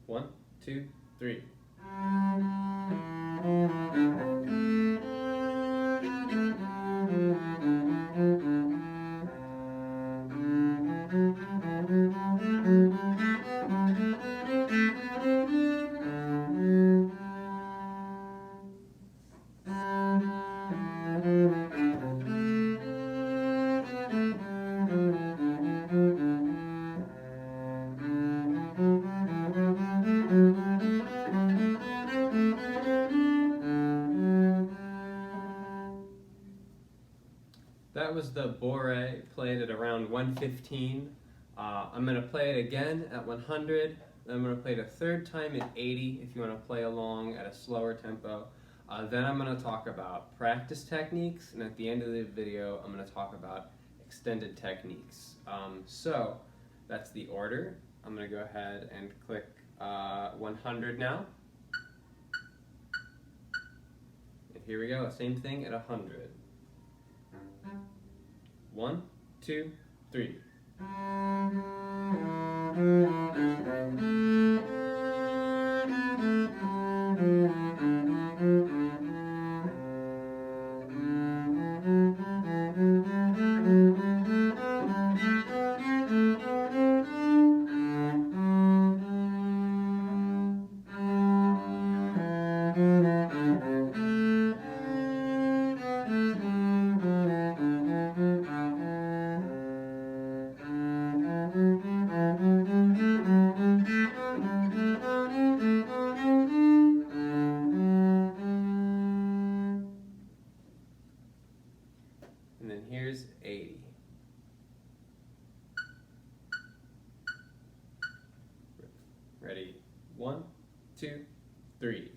1, 2, 3. That was the Bourree, played at around 115. I'm going to play it again at 100. Then I'm going to play it a third time at 80 if you want to play along at a slower tempo. Then I'm going to talk about practice techniques, and at the end of the video I'm going to talk about extended techniques. So that's the order. I'm going to go ahead and click 100 now. And here we go, same thing at 100. 1, 2, 3. And then here's 80. Ready? 1, 2, 3.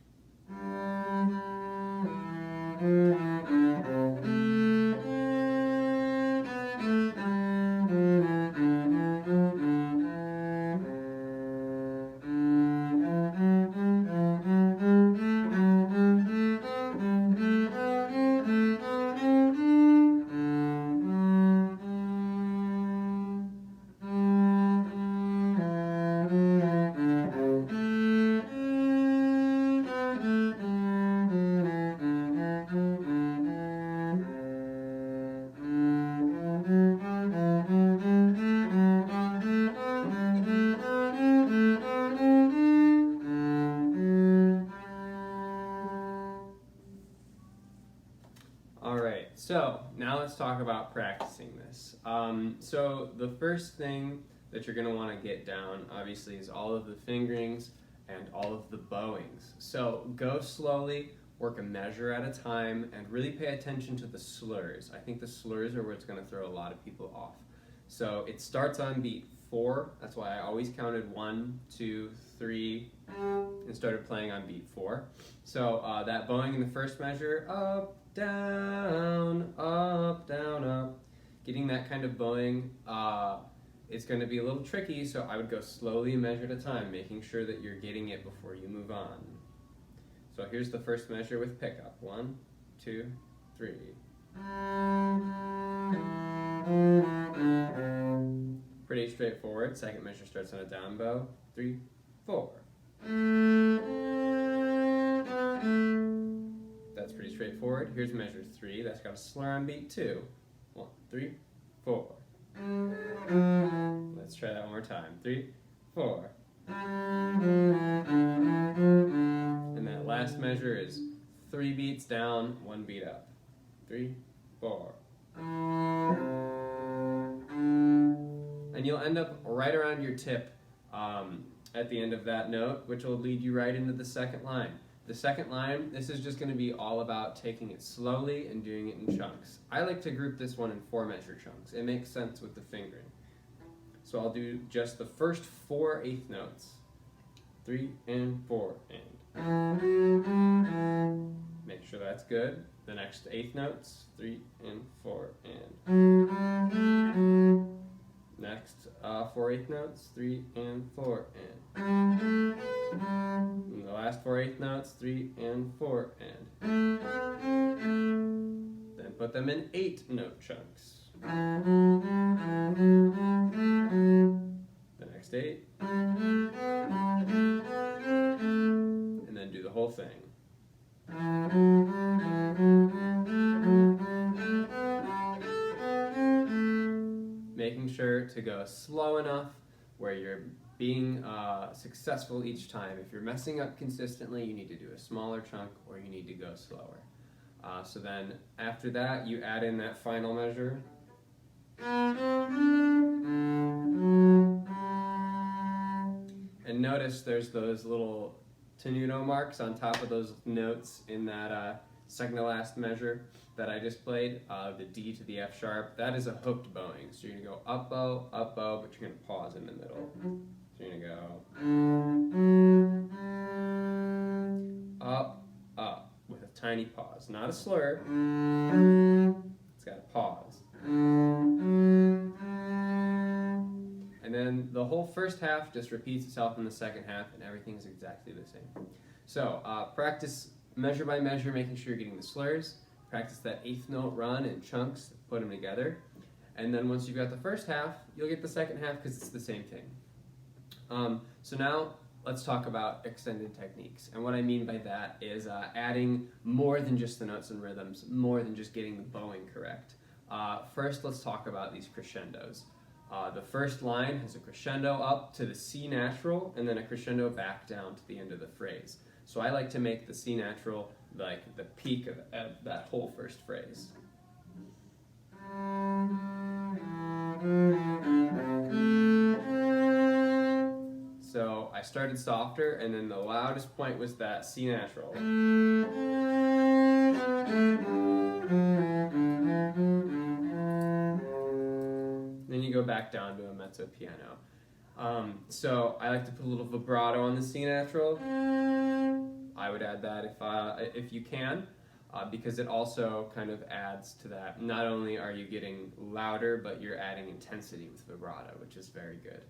Alright, so now let's talk about practicing this. So the first thing that you're going to want to get down, obviously, is all of the fingerings and all of the bowings. So go slowly, work a measure at a time, and really pay attention to the slurs. I think the slurs are what's going to throw a lot of people off. So it starts on beat 4, that's why I always counted 1, 2, 3, and started playing on beat 4. So that bowing in the first measure, up, down, up, down, up. Getting that kind of bowing, it's going to be a little tricky, so I would go slowly and measure at a time, making sure that you're getting it before you move on. So here's the first measure with pickup. 1, 2, 3. Pretty straightforward. Second measure starts on a down bow. 3, 4. That's pretty straightforward. Here's measure 3. That's got a slur on beat 2. 1, 3, 4. Let's try that one more time. 3, 4. And that last measure is 3 beats down, 1 beat up. 3, 4. And you'll end up right around your tip at the end of that note, which will lead you right into the second line. The second line, this is just going to be all about taking it slowly and doing it in chunks. I like to group this one in 4-measure chunks. It makes sense with the fingering. So I'll do just the first 4 eighth notes. 3 and 4 and. Make sure that's good. The next eighth notes, 3 and 4 and. Next 4 eighth notes, 3 and 4 and. And the last 4 eighth notes, 3 and 4 and. Then put them in 8-note chunks. The next 8. whole thing. Making sure to go slow enough where you're being successful each time. If you're messing up consistently, you need to do a smaller chunk or you need to go slower. So then after that, you add in that final measure. And notice there's those little tenuto marks on top of those notes in that second to last measure that I just played, the D to the F sharp. That is a hooked bowing. So you're going to go up bow, but you're going to pause in the middle. So you're going to go up, with a tiny pause. Not a slur. It's got a pause. And then the whole first half just repeats itself in the second half, and everything's exactly the same. So practice measure by measure, making sure you're getting the slurs. Practice that eighth note run in chunks, put them together. And then once you've got the first half, you'll get the second half because it's the same thing. So now let's talk about extended techniques. And what I mean by that is adding more than just the notes and rhythms, more than just getting the bowing correct. First, let's talk about these crescendos. The first line has a crescendo up to the C natural and then a crescendo back down to the end of the phrase. So I like to make the C natural like the peak of that whole first phrase. So I started softer and then the loudest point was that C natural. Then you go back down to a mezzo piano. So I like to put a little vibrato on the C natural. I would add that if you can, because it also kind of adds to that. Not only are you getting louder, but you're adding intensity with vibrato, which is very good.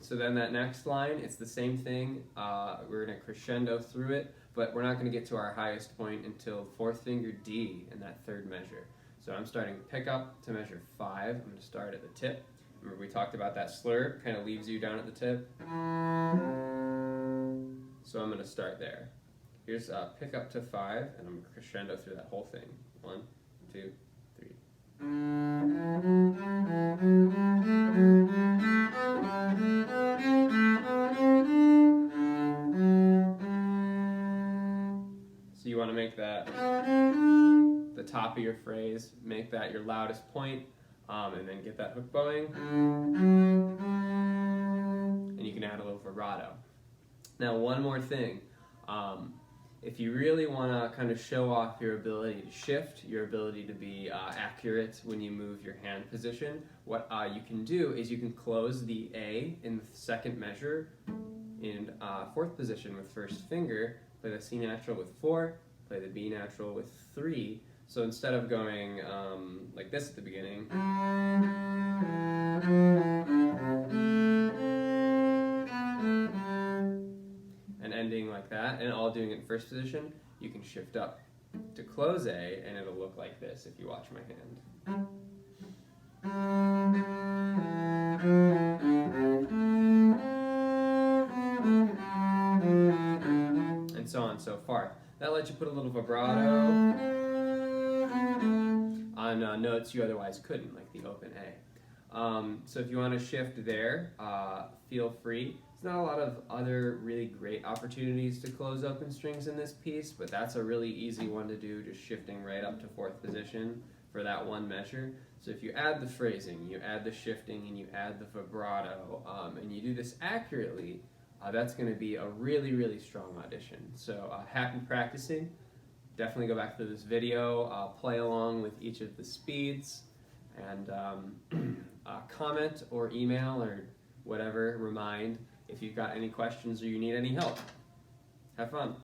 So then that next line, it's the same thing. We're going to crescendo through it, but we're not going to get to our highest point until fourth finger D in that third measure. So I'm starting to pick up to measure 5. I'm going to start at the tip. Remember we talked about that slur, kind of leaves you down at the tip. So I'm going to start there. Here's pick up to 5, and I'm going to crescendo through that whole thing. 1, 2, 3. So you want to make that the top of your phrase, make that your loudest point, and then get that hook bowing. And you can add a little vibrato. Now one more thing. If you really want to kind of show off your ability to shift, your ability to be accurate when you move your hand position, what you can do is you can close the A in the second measure in fourth position with first finger, play the C natural with 4, play the B natural with 3. So instead of going like this at the beginning, and ending like that, and all doing it in first position, you can shift up to close A, and it'll look like this if you watch my hand. And so on and so forth. That lets you put a little vibrato on notes you otherwise couldn't, like the open A. So if you want to shift there, feel free. There's not a lot of other really great opportunities to close open strings in this piece, but that's a really easy one to do, just shifting right up to fourth position for that one measure. So if you add the phrasing, you add the shifting, and you add the vibrato, and you do this accurately, that's going to be a really, really strong audition. So happy practicing. Definitely go back to this video, play along with each of the speeds, and comment or email or whatever, remind if you've got any questions or you need any help. Have fun.